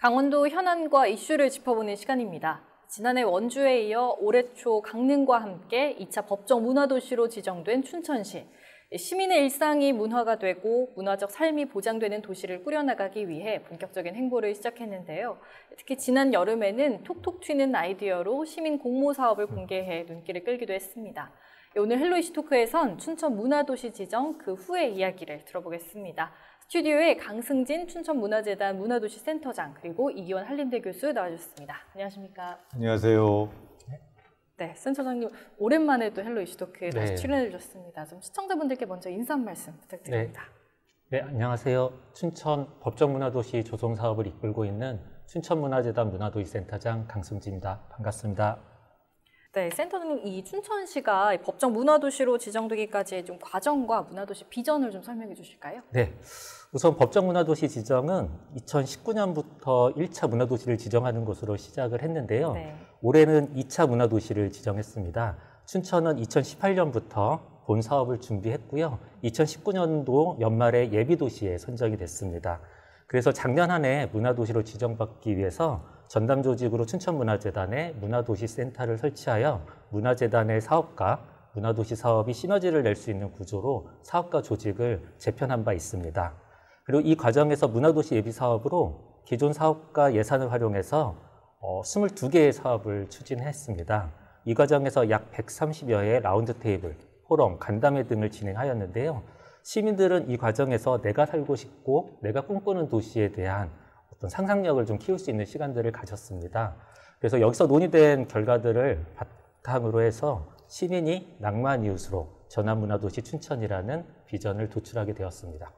강원도 현안과 이슈를 짚어보는 시간입니다. 지난해 원주에 이어 올해 초 강릉과 함께 2차 법정 문화도시로 지정된 춘천시. 시민의 일상이 문화가 되고 문화적 삶이 보장되는 도시를 꾸려나가기 위해 본격적인 행보를 시작했는데요. 특히 지난 여름에는 톡톡 튀는 아이디어로 시민 공모 사업을 공개해 눈길을 끌기도 했습니다. 오늘 헬로 이슈 토크에선 춘천 문화도시 지정 그 후의 이야기를 들어보겠습니다. 스튜디오에 강승진 춘천문화재단 문화도시 센터장 그리고 이기원 한림대 교수 나와주셨습니다. 안녕하십니까? 안녕하세요. 네, 센터장님 오랜만에 또 헬로 이슈 토크에 다시 출연해 주셨습니다. 좀 시청자분들께 먼저 인사 한 말씀 부탁드립니다. 네, 안녕하세요. 춘천 법정문화도시 조성 사업을 이끌고 있는 춘천문화재단 문화도시 센터장 강승진입니다. 반갑습니다. 네, 센터장님, 이 춘천시가 법정 문화도시로 지정되기까지의 좀 과정과 문화도시 비전을 좀 설명해 주실까요? 네, 우선 법정 문화도시 지정은 2019년부터 1차 문화도시를 지정하는 것으로 시작을 했는데요. 네. 올해는 2차 문화도시를 지정했습니다. 춘천은 2018년부터 본 사업을 준비했고요. 2019년도 연말에 예비도시에 선정이 됐습니다. 그래서 작년 한 해 문화도시로 지정받기 위해서 전담 조직으로 춘천문화재단에 문화도시센터를 설치하여 문화재단의 사업과 문화도시 사업이 시너지를 낼 수 있는 구조로 사업과 조직을 재편한 바 있습니다. 그리고 이 과정에서 문화도시 예비 사업으로 기존 사업과 예산을 활용해서 22개의 사업을 추진했습니다. 이 과정에서 약 130여의 라운드 테이블, 포럼, 간담회 등을 진행하였는데요. 시민들은 이 과정에서 내가 살고 싶고 내가 꿈꾸는 도시에 대한 어떤 상상력을 좀 키울 수 있는 시간들을 가졌습니다. 그래서 여기서 논의된 결과들을 바탕으로 해서 시민이 낭만 이웃으로 전환문화도시 춘천이라는 비전을 도출하게 되었습니다.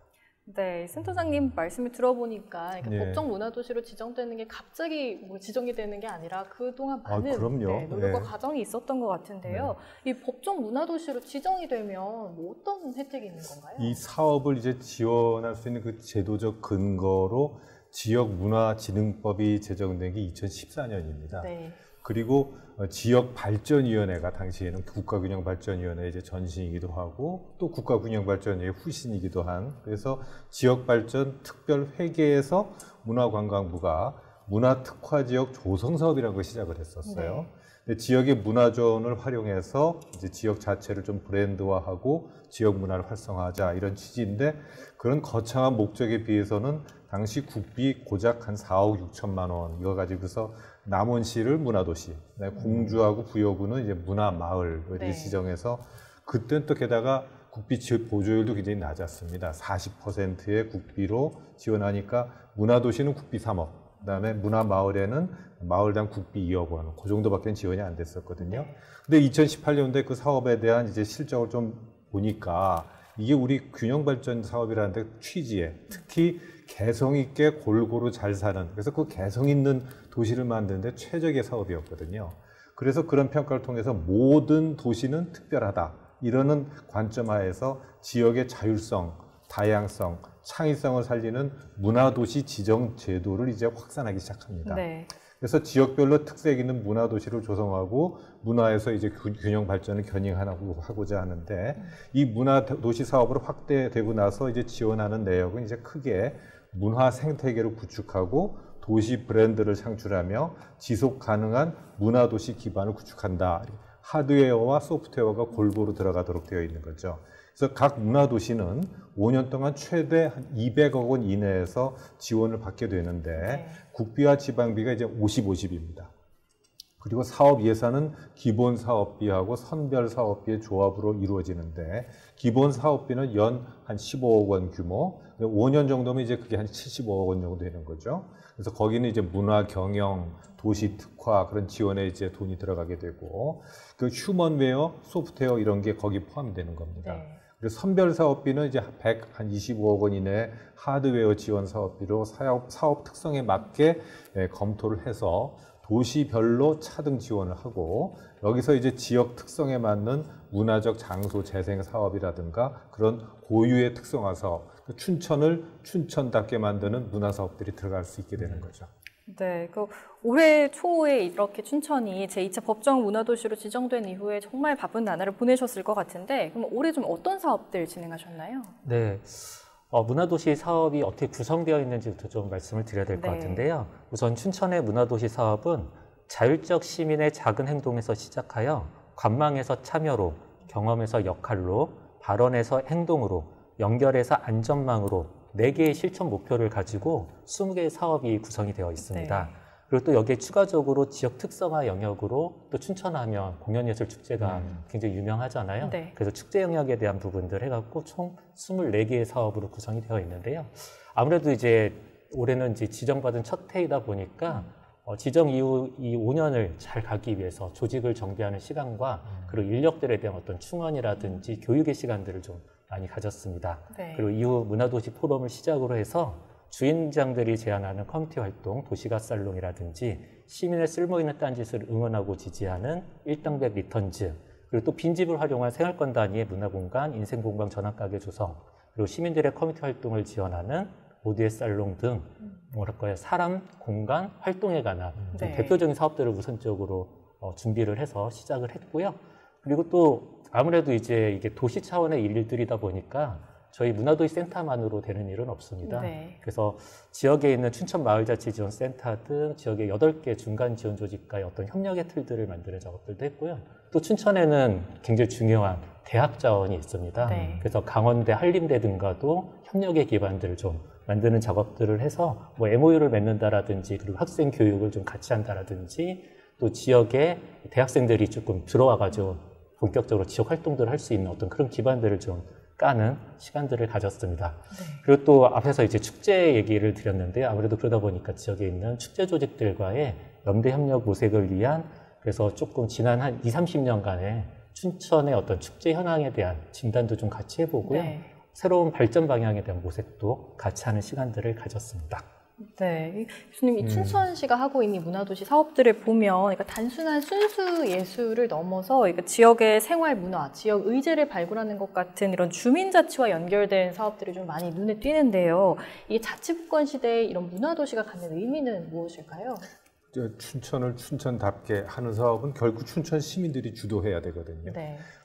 네, 센터장님 말씀을 들어보니까 법정 문화도시로 지정되는 게 갑자기 지정이 되는 게 아니라 그동안 많은 노력과 과정이 있었던 것 같은데요. 이 법정 문화도시로 지정이 되면 어떤 혜택이 있는 건가요? 이 사업을 이제 지원할 수 있는 그 제도적 근거로 지역문화진흥법이 제정된 게 2014년입니다. 네. 그리고 지역발전위원회가 당시에는 국가균형발전위원회의 이제 전신이기도 하고 또 국가균형발전위원회의 후신이기도 한, 그래서 지역발전 특별회계에서 문화관광부가 문화특화지역 조성사업이라는 걸 시작을 했었어요. 네. 근데 지역의 문화존을 활용해서 이제 지역 자체를 좀 브랜드화하고 지역 문화를 활성화하자 이런 취지인데, 그런 거창한 목적에 비해서는 당시 국비 고작 한 4억 6천만 원 이거 가지고서 남원시를 문화도시, 공주하고 부여구는 이제 문화마을 이렇게 지정해서, 그때는 또 게다가 국비 보조율도 굉장히 낮았습니다. 40%의 국비로 지원하니까 문화도시는 국비 3억, 그다음에 문화마을에는 마을당 국비 2억 원, 그 정도밖에 지원이 안 됐었거든요. 근데 2018년도에 그 사업에 대한 이제 실적을 좀 보니까 이게 우리 균형발전 사업이라는 데 취지에 특히 개성 있게 골고루 잘 사는, 그래서 그 개성 있는 도시를 만드는 데 최적의 사업이었거든요. 그래서 그런 평가를 통해서 모든 도시는 특별하다 이러는 관점 하에서 지역의 자율성, 다양성, 창의성을 살리는 문화도시 지정 제도를 이제 확산하기 시작합니다. 네. 그래서 지역별로 특색 있는 문화도시를 조성하고 문화에서 이제 균형 발전을 견인하고자 하는데, 이 문화도시 사업으로 확대되고 나서 이제 지원하는 내역은 이제 크게 문화 생태계를 구축하고 도시 브랜드를 창출하며 지속 가능한 문화도시 기반을 구축한다. 하드웨어와 소프트웨어가 골고루 들어가도록 되어 있는 거죠. 그래서 각 문화도시는 5년 동안 최대 한 200억 원 이내에서 지원을 받게 되는데 국비와 지방비가 이제 50-50입니다. 그리고 사업 예산은 기본 사업비하고 선별 사업비의 조합으로 이루어지는데, 기본 사업비는 연 한 15억 원 규모, 5년 정도면 이제 그게 한 75억 원 정도 되는 거죠. 그래서 거기는 이제 문화 경영, 도시 특화 그런 지원에 이제 돈이 들어가게 되고, 그 휴먼웨어, 소프트웨어 이런 게 거기 포함이 되는 겁니다. 네. 그래서 선별 사업비는 이제 한 25억 원 이내 하드웨어 지원 사업비로 사업 특성에 맞게 검토를 해서 도시별로 차등 지원을 하고, 여기서 이제 지역 특성에 맞는 문화적 장소 재생 사업이라든가 그런 고유의 특성화 사업, 춘천을 춘천답게 만드는 문화 사업들이 들어갈 수 있게 되는 거죠. 네, 올해 초에 이렇게 춘천이 제2차 법정 문화도시로 지정된 이후에 정말 바쁜 나날을 보내셨을 것 같은데, 그럼 올해 좀 어떤 사업들 진행하셨나요? 네, 문화도시 사업이 어떻게 구성되어 있는지부터 좀 말씀을 드려야 될 것 같은데요. 우선 춘천의 문화도시 사업은 자율적 시민의 작은 행동에서 시작하여 관망에서 참여로, 경험에서 역할로, 발언에서 행동으로, 연결해서 안전망으로 4개의 실천 목표를 가지고 20개의 사업이 구성이 되어 있습니다. 그리고 또 여기에 추가적으로 지역 특성화 영역으로 또 춘천하면 공연예술축제가 굉장히 유명하잖아요. 그래서 축제 영역에 대한 부분들 해갖고 총 24개의 사업으로 구성이 되어 있는데요. 아무래도 이제 올해는 이제 지정받은 첫 해이다 보니까 지정 이후 이 5년을 잘 가기 위해서 조직을 정비하는 시간과 그리고 인력들에 대한 어떤 충원이라든지 교육의 시간들을 좀 많이 가졌습니다. 그리고 이후 문화도시 포럼을 시작으로 해서 주인장들이 제안하는 커뮤니티 활동, 도시가 살롱이라든지 시민의 쓸모있는 딴짓을 응원하고 지지하는 일당백 리턴즈, 그리고 또 빈집을 활용한 생활권 단위의 문화공간, 인생공방 전환가게 조성, 그리고 시민들의 커뮤니티 활동을 지원하는 모두의 살롱 등 뭐랄까요, 사람, 공간, 활동에 관한 대표적인 사업들을 우선적으로 준비를 해서 시작을 했고요. 그리고 또 아무래도 이제 이게 도시 차원의 일들이다 보니까 저희 문화도시 센터만으로 되는 일은 없습니다. 그래서 지역에 있는 춘천마을자치지원센터 등 지역의 8개 중간 지원 조직과의 어떤 협력의 틀들을 만드는 작업들도 했고요. 또 춘천에는 굉장히 중요한 대학 자원이 있습니다. 그래서 강원대, 한림대 등과도 협력의 기반들을 좀 만드는 작업들을 해서 뭐 MOU를 맺는다라든지 그리고 학생 교육을 좀 같이 한다라든지 또 지역에 대학생들이 조금 들어와가지고 본격적으로 지역 활동들을 할 수 있는 어떤 그런 기반들을 좀 까는 시간들을 가졌습니다. 그리고 또 앞에서 이제 축제 얘기를 드렸는데요. 아무래도 그러다 보니까 지역에 있는 축제 조직들과의 연대 협력 모색을 위한, 그래서 조금 지난 한 20-30년간의 춘천의 어떤 축제 현황에 대한 진단도 좀 같이 해보고요. 새로운 발전 방향에 대한 모색도 같이 하는 시간들을 가졌습니다. 네, 교수님, 이 춘천시가 하고 있는 문화도시 사업들을 보면 그러니까 단순한 순수 예술을 넘어서 그러니까 지역의 생활 문화, 지역 의제를 발굴하는 것 같은 이런 주민자치와 연결된 사업들이 좀 많이 눈에 띄는데요. 이게 자치집권 시대에 이런 문화도시가 갖는 의미는 무엇일까요? 춘천을 춘천답게 하는 사업은 결국 춘천 시민들이 주도해야 되거든요.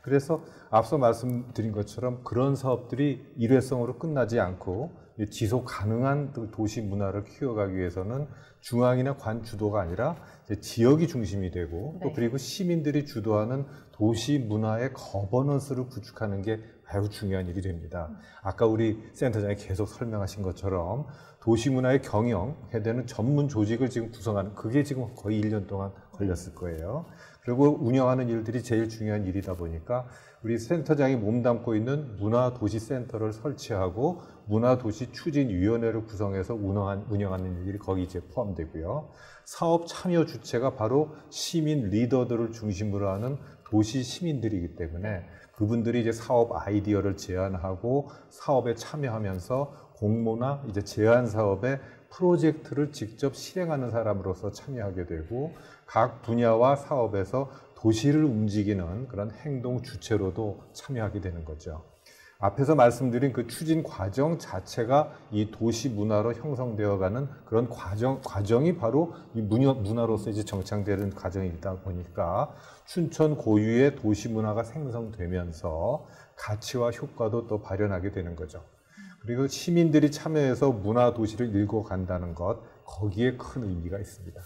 그래서 앞서 말씀드린 것처럼 그런 사업들이 일회성으로 끝나지 않고 지속 가능한 도시 문화를 키워가기 위해서는 중앙이나 관 주도가 아니라 지역이 중심이 되고 또 그리고 시민들이 주도하는 도시 문화의 거버넌스를 구축하는 게 매우 중요한 일이 됩니다. 아까 우리 센터장이 계속 설명하신 것처럼 도시 문화의 경영해야 되는 전문 조직을 지금 구성하는, 그게 지금 거의 1년 동안 걸렸을 거예요. 그리고 운영하는 일들이 제일 중요한 일이다 보니까 우리 센터장이 몸담고 있는 문화도시센터를 설치하고 문화도시추진위원회를 구성해서 운영하는 일이 거기 이제 포함되고요. 사업 참여 주체가 바로 시민 리더들을 중심으로 하는 도시 시민들이기 때문에 그분들이 이제 사업 아이디어를 제안하고 사업에 참여하면서 공모나 이제 제안 사업에 프로젝트를 직접 실행하는 사람으로서 참여하게 되고 각 분야와 사업에서 도시를 움직이는 그런 행동 주체로도 참여하게 되는 거죠. 앞에서 말씀드린 그 추진 과정 자체가 이 도시 문화로 형성되어가는 그런 과정이 바로 이 문화로서 이제 정착되는 과정이다 보니까 춘천 고유의 도시 문화가 생성되면서 가치와 효과도 또 발현하게 되는 거죠. 그리고 시민들이 참여해서 문화 도시를 읽어간다는 것, 거기에 큰 의미가 있습니다.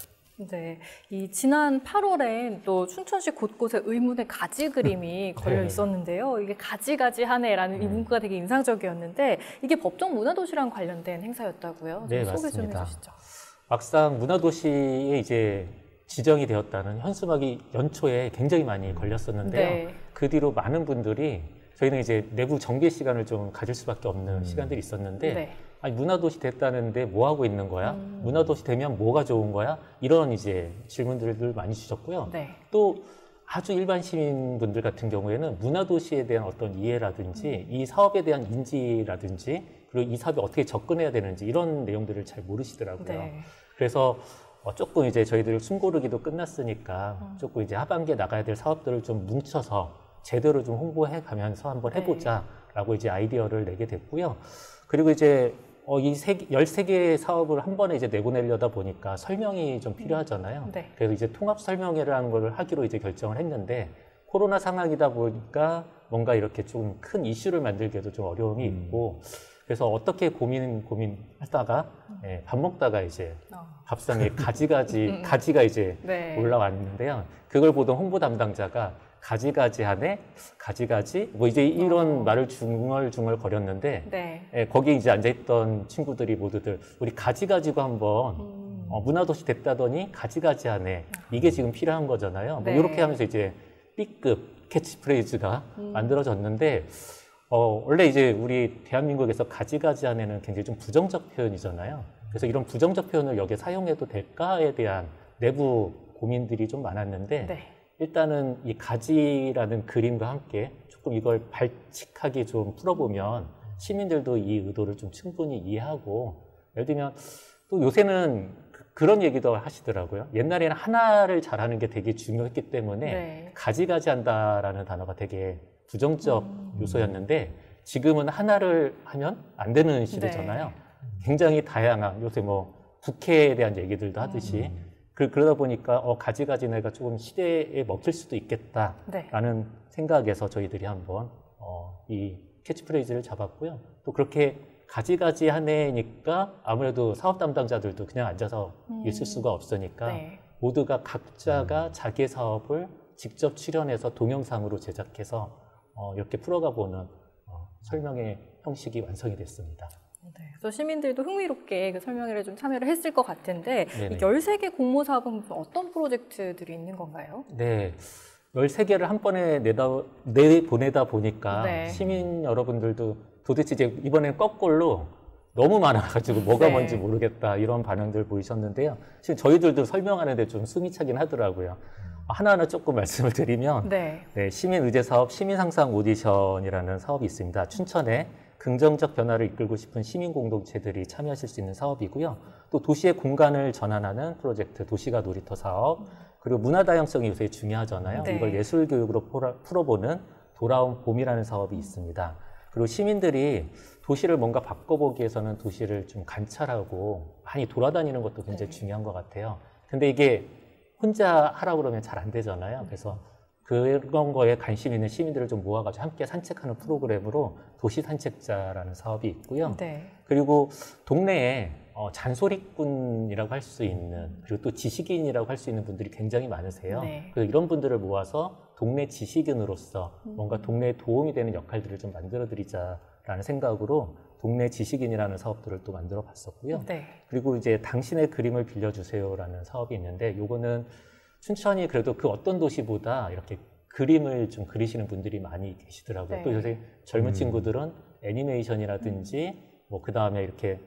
네, 이 지난 8월엔 또 춘천시 곳곳에 의문의 가지 그림이 걸려 있었는데요. 이게 가지가지하네라는 이 문구가 되게 인상적이었는데 이게 법정 문화도시랑 관련된 행사였다고요? 네, 소개 맞습니다. 좀 해주시죠. 막상 문화도시에 이제 지정이 되었다는 현수막이 연초에 굉장히 많이 걸렸었는데요. 그 뒤로 많은 분들이 저희는 이제 내부 정비 시간을 좀 가질 수밖에 없는 시간들이 있었는데 아니, 문화도시 됐다는데 뭐 하고 있는 거야? 문화도시 되면 뭐가 좋은 거야? 이런 이제 질문들을 많이 주셨고요. 또 아주 일반 시민분들 같은 경우에는 문화도시에 대한 어떤 이해라든지 이 사업에 대한 인지라든지 그리고 이 사업에 어떻게 접근해야 되는지 이런 내용들을 잘 모르시더라고요. 그래서 조금 이제 저희들 숨고르기도 끝났으니까 조금 이제 하반기에 나가야 될 사업들을 좀 뭉쳐서 제대로 좀 홍보해 가면서 한번 해보자라고 이제 아이디어를 내게 됐고요. 그리고 이제 이 13개의 사업을 한 번에 이제 내보내려다 보니까 설명이 좀 필요하잖아요. 그래서 이제 통합 설명회라는 걸 하기로 이제 결정을 했는데 코로나 상황이다 보니까 뭔가 이렇게 좀 큰 이슈를 만들기에도 좀 어려움이 있고 그래서 어떻게 고민하다가 밥 먹다가 이제 밥상에 가지가 이제 네. 올라왔는데요. 그걸 보던 홍보 담당자가 가지가지 하네, 가지가지 뭐 이제 이런 말을 중얼중얼 거렸는데 네. 거기 이제 앉아있던 친구들이 모두들 우리 가지가지고 한번 문화도시 됐다더니 가지가지 하네, 이게 지금 필요한 거잖아요. 네. 뭐 이렇게 하면서 이제 B급 캐치프레이즈가 만들어졌는데 원래 이제 우리 대한민국에서 가지가지 하네는 굉장히 좀 부정적 표현이잖아요. 그래서 이런 부정적 표현을 여기에 사용해도 될까에 대한 내부 고민들이 좀 많았는데 네. 일단은 이 가지라는 그림과 함께 조금 이걸 발칙하게 좀 풀어보면 시민들도 이 의도를 좀 충분히 이해하고, 예를 들면 또 요새는 그런 얘기도 하시더라고요. 옛날에는 하나를 잘하는 게 되게 중요했기 때문에 네. 가지가지 한다라는 단어가 되게 부정적 요소였는데 지금은 하나를 하면 안 되는 시대잖아요. 네. 굉장히 다양한, 요새 뭐 국회에 대한 얘기들도 하듯이 그러다 보니까 가지가지 내가 조금 시대에 먹힐 수도 있겠다라는 네. 생각에서 저희들이 한번 이 캐치프레이즈를 잡았고요. 또 그렇게 가지가지 한 해니까 아무래도 사업 담당자들도 그냥 앉아서 있을 수가 없으니까 네. 모두가 각자가 자기의 사업을 직접 출연해서 동영상으로 제작해서 이렇게 풀어가 보는 설명의 형식이 완성이 됐습니다. 네, 그래서 시민들도 흥미롭게 그 설명회를 좀 참여를 했을 것 같은데 이 13개 공모 사업은 어떤 프로젝트들이 있는 건가요? 네, 13개를 한 번에 내보내다 보니까 네. 시민 여러분들도 도대체 이제 이번엔 거꾸로 너무 많아가지고 뭐가 네. 뭔지 모르겠다 이런 반응들 보이셨는데요. 지금 저희들도 설명하는데 좀 숨이 차긴 하더라고요. 하나하나 조금 말씀을 드리면 네. 네, 시민의제사업 시민상상 오디션이라는 사업이 있습니다. 춘천에 긍정적 변화를 이끌고 싶은 시민 공동체들이 참여하실 수 있는 사업이고요. 또 도시의 공간을 전환하는 프로젝트 도시가 놀이터 사업, 그리고 문화 다양성이 요새 중요하잖아요. 네. 이걸 예술 교육으로 풀어보는 돌아온 봄이라는 사업이 있습니다. 그리고 시민들이 도시를 뭔가 바꿔보기 위해서는 도시를 좀 관찰하고 많이 돌아다니는 것도 굉장히 네. 중요한 것 같아요. 근데 이게 혼자 하라고 그러면 잘 안 되잖아요. 그래서 그런 거에 관심 있는 시민들을 좀 모아가지고 함께 산책하는 프로그램으로 도시 산책자라는 사업이 있고요. 네. 그리고 동네에 잔소리꾼이라고 할 수 있는, 그리고 또 지식인이라고 할 수 있는 분들이 굉장히 많으세요. 네. 그래서 이런 분들을 모아서 동네 지식인으로서 뭔가 동네에 도움이 되는 역할들을 좀 만들어드리자라는 생각으로 동네 지식인이라는 사업들을 또 만들어 봤었고요. 네. 그리고 이제 당신의 그림을 빌려주세요라는 사업이 있는데, 요거는 춘천이 그래도 그 어떤 도시보다 이렇게 그림을 좀 그리시는 분들이 많이 계시더라고요. 네. 또 요새 젊은 친구들은 애니메이션이라든지 뭐 그 다음에 이렇게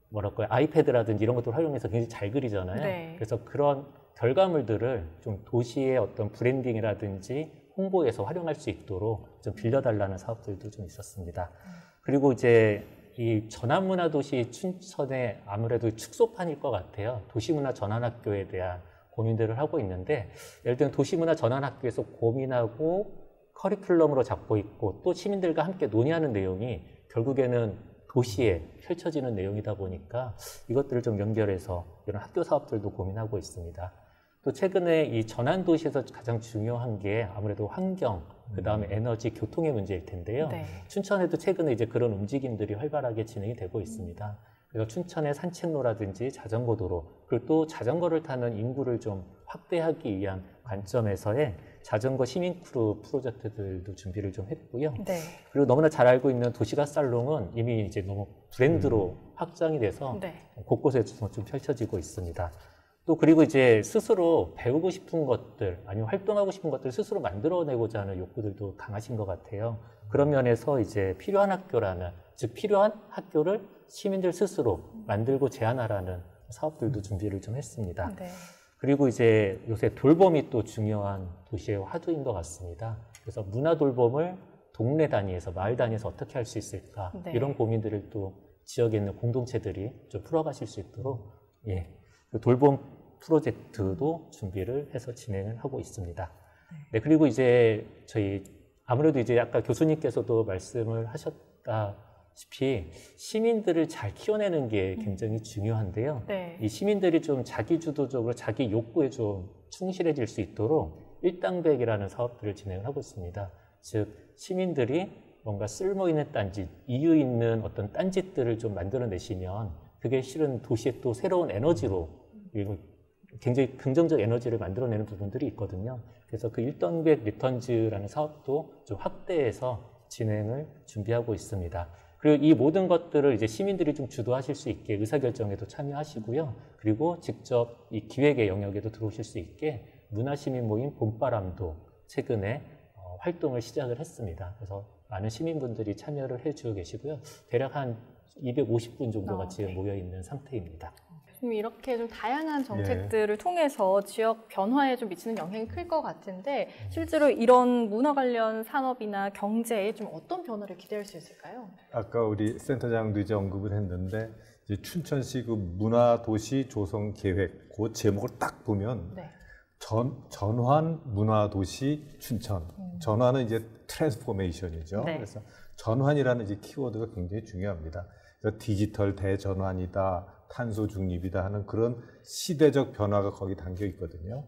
뭐랄까요, 아이패드라든지 이런 것들을 활용해서 굉장히 잘 그리잖아요. 네. 그래서 그런 결과물들을 좀 도시의 어떤 브랜딩이라든지 홍보에서 활용할 수 있도록 좀 빌려달라는 사업들도 좀 있었습니다. 그리고 이제 이 전환문화도시 춘천의 아무래도 축소판일 것 같아요. 도시문화 전환학교에 대한 고민들을 하고 있는데, 예를 들면 도시문화 전환학교에서 고민하고 커리큘럼으로 잡고 있고 또 시민들과 함께 논의하는 내용이 결국에는 도시에 펼쳐지는 내용이다 보니까 이것들을 좀 연결해서 이런 학교 사업들도 고민하고 있습니다. 또 최근에 이 전환도시에서 가장 중요한 게 아무래도 환경, 그 다음에 에너지, 교통의 문제일 텐데요. 네. 춘천에도 최근에 이제 그런 움직임들이 활발하게 진행이 되고 있습니다. 그래서 춘천의 산책로라든지 자전거 도로, 그리고 또 자전거를 타는 인구를 좀 확대하기 위한 관점에서의 자전거 시민크루 프로젝트들도 준비를 좀 했고요. 네. 그리고 너무나 잘 알고 있는 도시가 살롱은 이미 이제 너무 브랜드로 확장이 돼서 네. 곳곳에서 좀 펼쳐지고 있습니다. 또 그리고 이제 스스로 배우고 싶은 것들, 아니면 활동하고 싶은 것들 스스로 만들어내고자 하는 욕구들도 강하신 것 같아요. 그런 면에서 이제 필요한 학교라는, 즉 필요한 학교를 시민들 스스로 만들고 제안하라는 사업들도 준비를 좀 했습니다. 네. 그리고 이제 요새 돌봄이 또 중요한 도시의 화두인 것 같습니다. 그래서 문화 돌봄을 동네 단위에서, 마을 단위에서 어떻게 할 수 있을까, 네. 이런 고민들을 또 지역에 있는 공동체들이 좀 풀어가실 수 있도록 그 돌봄 프로젝트도 준비를 해서 진행을 하고 있습니다. 네, 그리고 이제 저희 아무래도 이제 아까 교수님께서도 말씀을 하셨다시피 시민들을 잘 키워내는 게 굉장히 중요한데요. 네. 이 시민들이 좀 자기주도적으로 자기 욕구에 좀 충실해질 수 있도록 일당백이라는 사업들을 진행을 하고 있습니다. 즉 시민들이 뭔가 쓸모 있는 딴짓, 이유 있는 어떤 딴짓들을 좀 만들어내시면 그게 실은 도시의 또 새로운 에너지로 굉장히 긍정적 에너지를 만들어내는 부분들이 있거든요. 그래서 그 1,100 리턴즈라는 사업도 좀 확대해서 진행을 준비하고 있습니다. 그리고 이 모든 것들을 이제 시민들이 좀 주도하실 수 있게 의사결정에도 참여하시고요. 그리고 직접 이 기획의 영역에도 들어오실 수 있게 문화시민 모임 봄바람도 최근에 활동을 시작을 했습니다. 그래서 많은 시민분들이 참여를 해주고 계시고요. 대략 한 250분 정도가 지금 모여 있는 상태입니다. 이렇게 좀 다양한 정책들을 통해서 지역 변화에 좀 미치는 영향이 클 것 같은데 실제로 이런 문화 관련 산업이나 경제에 좀 어떤 변화를 기대할 수 있을까요? 아까 우리 센터장도 이제 언급을 했는데 이제 춘천시 그 문화도시 조성 계획 그 제목을 딱 보면 전환 문화도시 춘천. 전환은 이제 트랜스포메이션이죠. 그래서 전환이라는 이제 키워드가 굉장히 중요합니다. 그래서 디지털 대전환이다. 탄소 중립이다 하는 그런 시대적 변화가 거기 담겨 있거든요.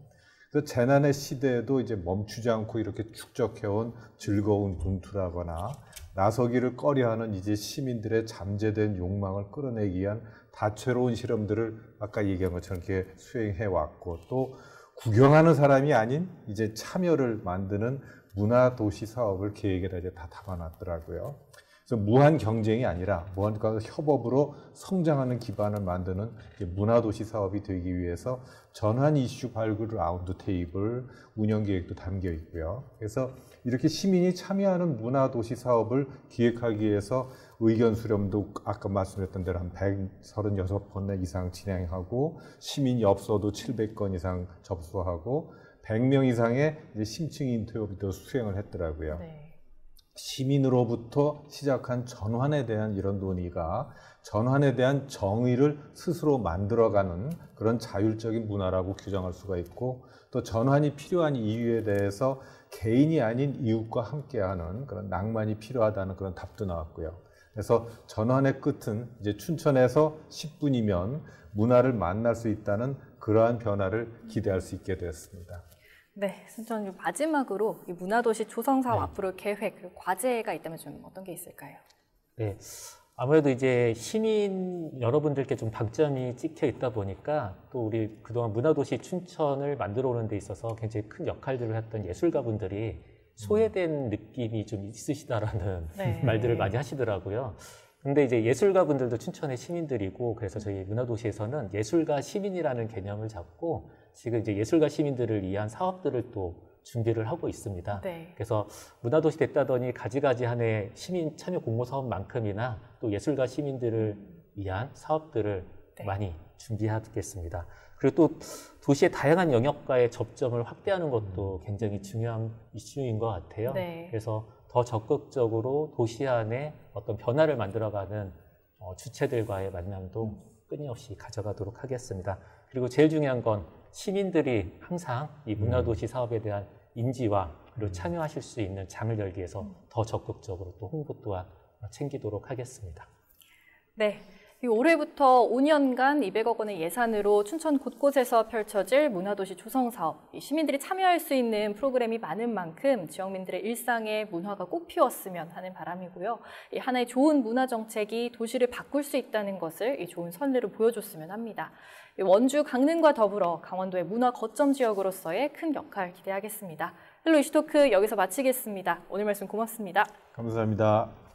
그래서 재난의 시대에도 이제 멈추지 않고 이렇게 축적해온 즐거운 분투라거나 나서기를 꺼려하는 이제 시민들의 잠재된 욕망을 끌어내기 위한 다채로운 실험들을 아까 얘기한 것처럼 이렇게 수행해 왔고 또 구경하는 사람이 아닌 이제 참여를 만드는 문화도시 사업을 계획에다 이제 다 담아놨더라고요. 그래서 무한 경쟁이 아니라 무한 협업으로 성장하는 기반을 만드는 문화도시 사업이 되기 위해서 전환 이슈 발굴 라운드 테이블 운영 계획도 담겨 있고요. 그래서 이렇게 시민이 참여하는 문화도시 사업을 기획하기 위해서 의견 수렴도 아까 말씀드렸던 대로 한 136번 이상 진행하고 시민 엽서도 700건 이상 접수하고 100명 이상의 이제 심층 인터뷰도 수행을 했더라고요. 시민으로부터 시작한 전환에 대한 이런 논의가 전환에 대한 정의를 스스로 만들어가는 그런 자율적인 문화라고 규정할 수가 있고 또 전환이 필요한 이유에 대해서 개인이 아닌 이웃과 함께하는 그런 낭만이 필요하다는 그런 답도 나왔고요. 그래서 전환의 끝은 이제 춘천에서 10분이면 문화를 만날 수 있다는 그러한 변화를 기대할 수 있게 되었습니다. 네, 순천 마지막으로 이 문화도시 조성사업 앞으로 계획 그리고 과제가 있다면 좀 어떤 게 있을까요? 네, 아무래도 이제 시민 여러분들께 좀 방점이 찍혀 있다 보니까 또 우리 그동안 문화도시 춘천을 만들어 오는 데 있어서 굉장히 큰 역할들을 했던 예술가분들이 소외된 느낌이 좀 있으시다라는 말들을 많이 하시더라고요. 근데 이제 예술가분들도 춘천의 시민들이고 그래서 저희 문화도시에서는 예술가 시민이라는 개념을 잡고 지금 이제 예술가 시민들을 위한 사업들을 또 준비를 하고 있습니다. 그래서 문화도시 됐다더니 가지가지한의 시민 참여 공모 사업만큼이나 또 예술가 시민들을 위한 사업들을 많이 준비하겠습니다. 그리고 또 도시의 다양한 영역과의 접점을 확대하는 것도 굉장히 중요한 이슈인 것 같아요. 그래서 더 적극적으로 도시 안에 어떤 변화를 만들어가는 주체들과의 만남도 끊임없이 가져가도록 하겠습니다. 그리고 제일 중요한 건 시민들이 항상 이 문화도시 사업에 대한 인지와 그리고 참여하실 수 있는 장을 열기 위해서 더 적극적으로 또 홍보 또한 챙기도록 하겠습니다. 네. 올해부터 5년간 200억 원의 예산으로 춘천 곳곳에서 펼쳐질 문화도시 조성사업, 시민들이 참여할 수 있는 프로그램이 많은 만큼 지역민들의 일상에 문화가 꽃피웠으면 하는 바람이고요. 하나의 좋은 문화정책이 도시를 바꿀 수 있다는 것을 좋은 선례로 보여줬으면 합니다. 원주 강릉과 더불어 강원도의 문화 거점 지역으로서의 큰 역할 기대하겠습니다. 헬로 이슈토크 여기서 마치겠습니다. 오늘 말씀 고맙습니다. 감사합니다.